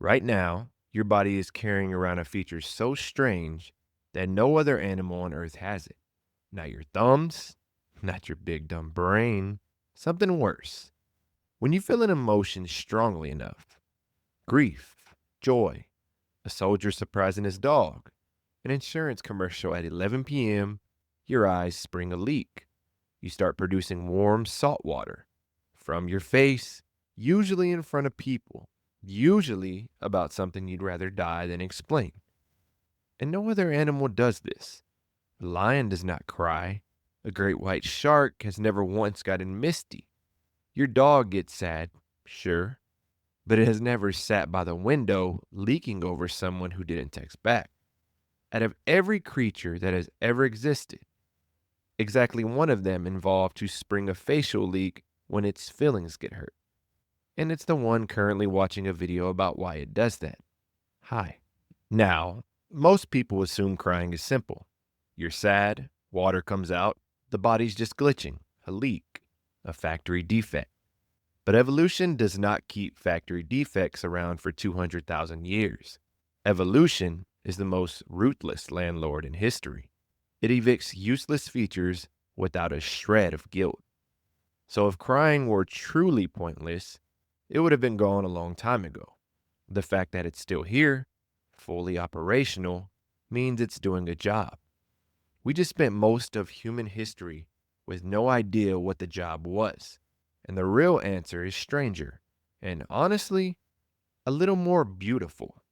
Right now, your body is carrying around a feature so strange that no other animal on Earth has it. Not your thumbs, not your big dumb brain, something worse. When you feel an emotion strongly enough, grief, joy, a soldier surprising his dog, an insurance commercial at 11 p.m., your eyes spring a leak. You start producing warm salt water from your face, usually in front of people, usually about something you'd rather die than explain. And no other animal does this. A lion does not cry. A great white shark has never once gotten misty. Your dog gets sad, sure, but it has never sat by the window leaking over someone who didn't text back. Out of every creature that has ever existed, exactly one of them involved to spring a facial leak when its feelings get hurt. And it's the one currently watching a video about why it does that. Hi. Now, most people assume crying is simple. You're sad, water comes out, the body's just glitching, a leak, a factory defect. But evolution does not keep factory defects around for 200,000 years. Evolution is the most ruthless landlord in history. It evicts useless features without a shred of guilt. So if crying were truly pointless, it would have been gone a long time ago. The fact that it's still here, fully operational, means it's doing a job. We just spent most of human history with no idea what the job was. And the real answer is stranger, and honestly, a little more beautiful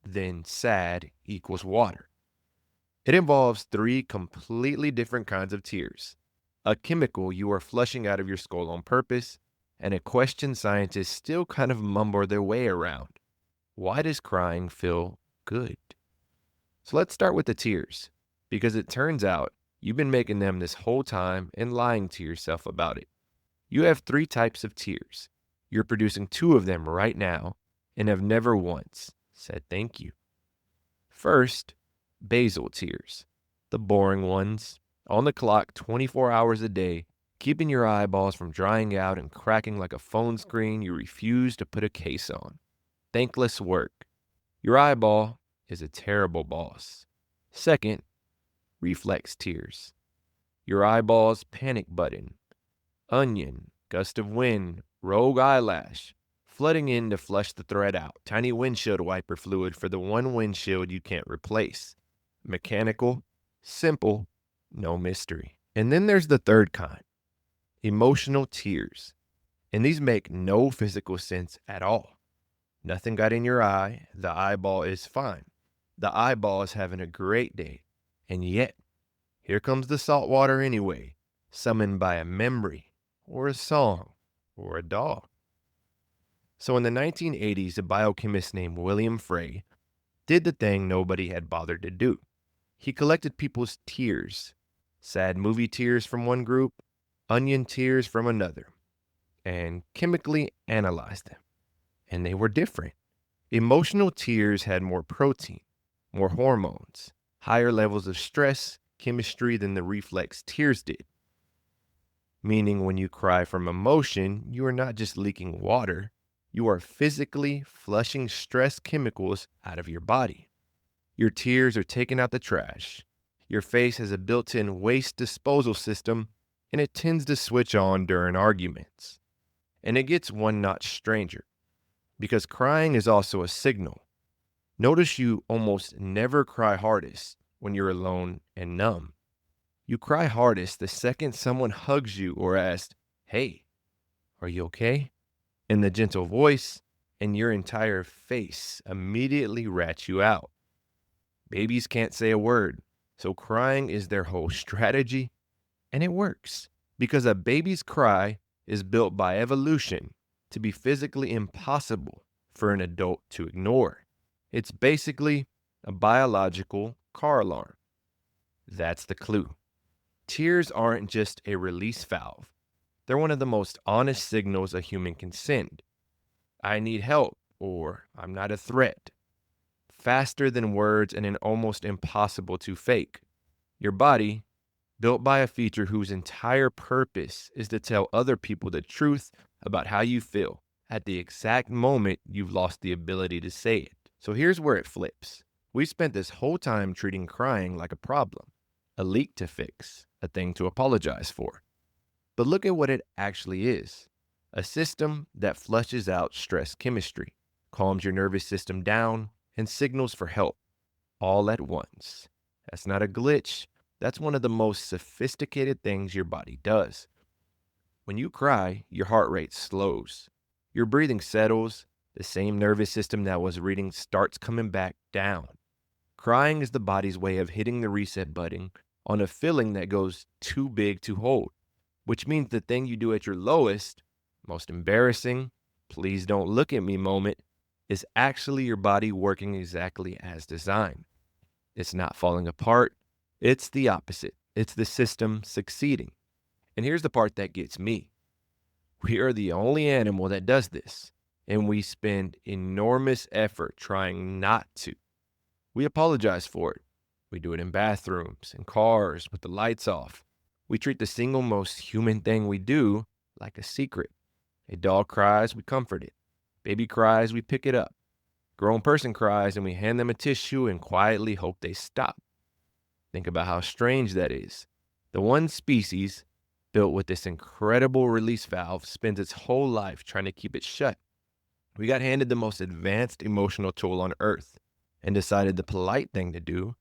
than sad equals water. It involves three completely different kinds of tears: a chemical you are flushing out of your skull on purpose, and a question scientists still kind of mumble their way around. Why does crying feel good? So let's start with the tears, because it turns out you've been making them this whole time and lying to yourself about it. You have three types of tears. You're producing two of them right now and have never once said thank you. First, basal tears, the boring ones, on the clock 24 hours a day, keeping your eyeballs from drying out and cracking like a phone screen you refuse to put a case on. Thankless work. Your eyeball is a terrible boss. Second, reflex tears. Your eyeball's panic button. Onion, gust of wind, rogue eyelash, flooding in to flush the thread out. Tiny windshield wiper fluid for the one windshield you can't replace. Mechanical, simple, no mystery. And then there's the third kind, emotional tears. And these make no physical sense at all. Nothing got in your eye. The eyeball is fine. The eyeball is having a great day. And yet, here comes the salt water anyway, summoned by a memory, or a song, or a dog. So in the 1980s, a biochemist named William Frey did the thing nobody had bothered to do. He collected people's tears, sad movie tears from one group, onion tears from another, and chemically analyzed them. And they were different. Emotional tears had more protein, more hormones, higher levels of stress chemistry than the reflex tears did. Meaning when you cry from emotion, you are not just leaking water, you are physically flushing stress chemicals out of your body. Your tears are taking out the trash. Your face has a built-in waste disposal system, and it tends to switch on during arguments. And it gets one notch stranger, because crying is also a signal. Notice you almost never cry hardest when you're alone and numb. You cry hardest the second someone hugs you or asks, "Hey, are you okay?" In the gentle voice, and your entire face immediately rats you out. Babies can't say a word, so crying is their whole strategy, and it works because a baby's cry is built by evolution to be physically impossible for an adult to ignore. It's basically a biological car alarm. That's the clue. Tears aren't just a release valve. They're one of the most honest signals a human can send. I need help, or I'm not a threat. Faster than words and almost impossible to fake. Your body, built by a feature whose entire purpose is to tell other people the truth about how you feel, at the exact moment you've lost the ability to say it. So here's where it flips. We spent this whole time treating crying like a problem, a leak to fix, a thing to apologize for. But look at what it actually is: a system that flushes out stress chemistry, calms your nervous system down, and signals for help all at once. That's not a glitch. That's one of the most sophisticated things your body does. When you cry, your heart rate slows, your breathing settles, the same nervous system that was reading starts coming back down. Crying is the body's way of hitting the reset button on a feeling that goes too big to hold, which means the thing you do at your lowest, most embarrassing, please don't look at me moment, is actually your body working exactly as designed. It's not falling apart. It's the opposite. It's the system succeeding. And here's the part that gets me. We are the only animal that does this, and we spend enormous effort trying not to. We apologize for it. We do it in bathrooms, in cars, with the lights off. We treat the single most human thing we do like a secret. A dog cries, we comfort it. Baby cries, we pick it up. Grown person cries, and we hand them a tissue and quietly hope they stop. Think about how strange that is. The one species built with this incredible release valve spends its whole life trying to keep it shut. We got handed the most advanced emotional tool on earth and decided the polite thing to do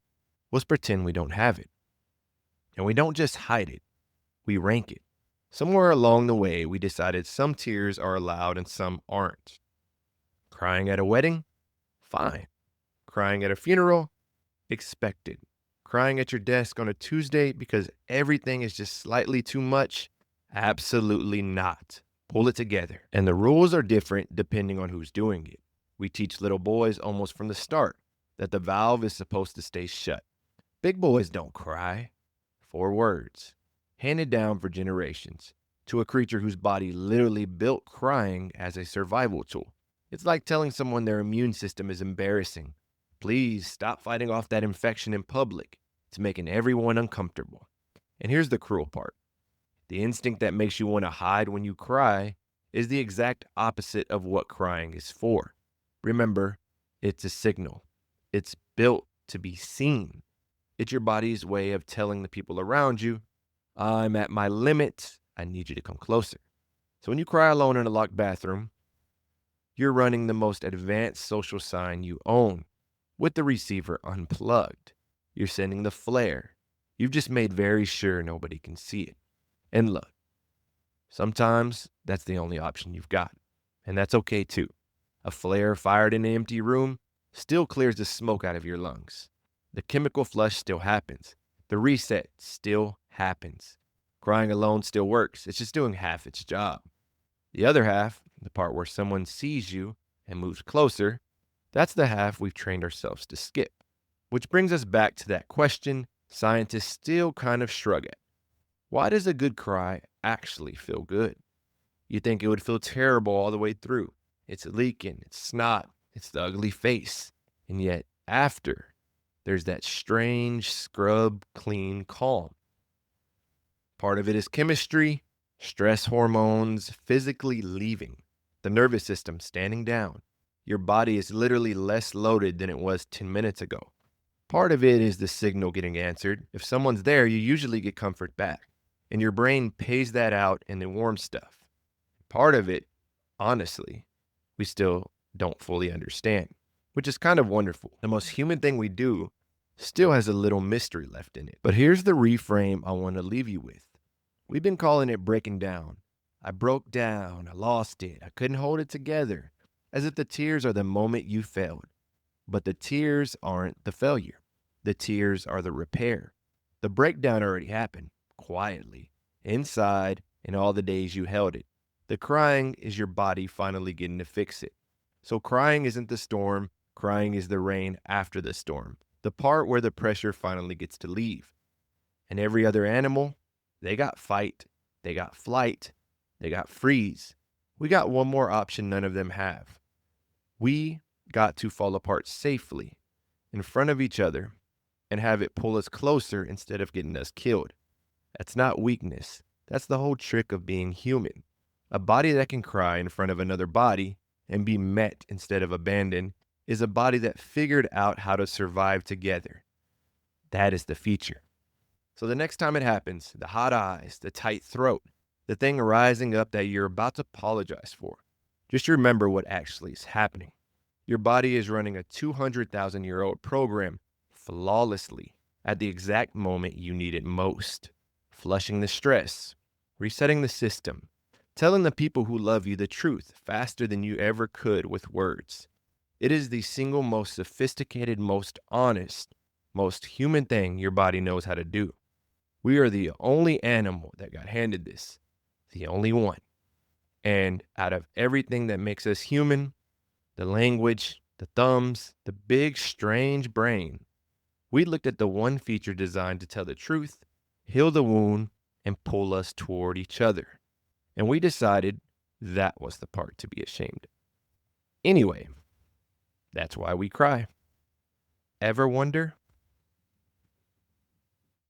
was pretend we don't have it. And we don't just hide it, we rank it. Somewhere along the way, we decided some tears are allowed and some aren't. Crying at a wedding? Fine. Crying at a funeral? Expected. Crying at your desk on a Tuesday because everything is just slightly too much? Absolutely not. Pull it together. And the rules are different depending on who's doing it. We teach little boys almost from the start that the valve is supposed to stay shut. Big boys don't cry. 4 words, handed down for generations to a creature whose body literally built crying as a survival tool. It's like telling someone their immune system is embarrassing. Please stop fighting off that infection in public. It's making everyone uncomfortable. And here's the cruel part. The instinct that makes you want to hide when you cry is the exact opposite of what crying is for. Remember, it's a signal. It's built to be seen. It's your body's way of telling the people around you, I'm at my limit. I need you to come closer. So when you cry alone in a locked bathroom, you're running the most advanced social sign you own with the receiver unplugged. You're sending the flare. You've just made very sure nobody can see it. And look, sometimes that's the only option you've got. And that's okay too. A flare fired in an empty room still clears the smoke out of your lungs. The chemical flush still happens. The reset still happens. Crying alone still works. It's just doing half its job. The other half, the part where someone sees you and moves closer, that's the half we've trained ourselves to skip. Which brings us back to that question scientists still kind of shrug at. Why does a good cry actually feel good? You think it would feel terrible all the way through. It's leaking, it's snot, it's the ugly face. And yet, after, there's that strange, scrub, clean calm. Part of it is chemistry, stress hormones physically leaving, the nervous system standing down. Your body is literally less loaded than it was 10 minutes ago. Part of it is the signal getting answered. If someone's there, you usually get comfort back, and your brain pays that out in the warm stuff. Part of it, honestly, we still don't fully understand, which is kind of wonderful. The most human thing we do still has a little mystery left in it. But here's the reframe I want to leave you with. We've been calling it breaking down. I broke down, I lost it, I couldn't hold it together, as if the tears are the moment you failed. But the tears aren't the failure. The tears are the repair. The breakdown already happened, quietly, inside, in all the days you held it. The crying is your body finally getting to fix it. So crying isn't the storm, crying is the rain after the storm. The part where the pressure finally gets to leave. And every other animal, they got fight, they got flight, they got freeze. We got one more option none of them have. We got to fall apart safely in front of each other and have it pull us closer instead of getting us killed. That's not weakness. That's the whole trick of being human. A body that can cry in front of another body and be met instead of abandoned is a body that figured out how to survive together. That is the feature. So the next time it happens, the hot eyes, the tight throat, the thing rising up that you're about to apologize for, just remember what actually is happening. Your body is running a 200,000-year-old program flawlessly at the exact moment you need it most, flushing the stress, resetting the system, telling the people who love you the truth faster than you ever could with words. It is the single most sophisticated, most honest, most human thing your body knows how to do. We are the only animal that got handed this, the only one. And out of everything that makes us human, the language, the thumbs, the big, strange brain, we looked at the one feature designed to tell the truth, heal the wound, and pull us toward each other. And we decided that was the part to be ashamed of. Anyway, that's why we cry. Ever wonder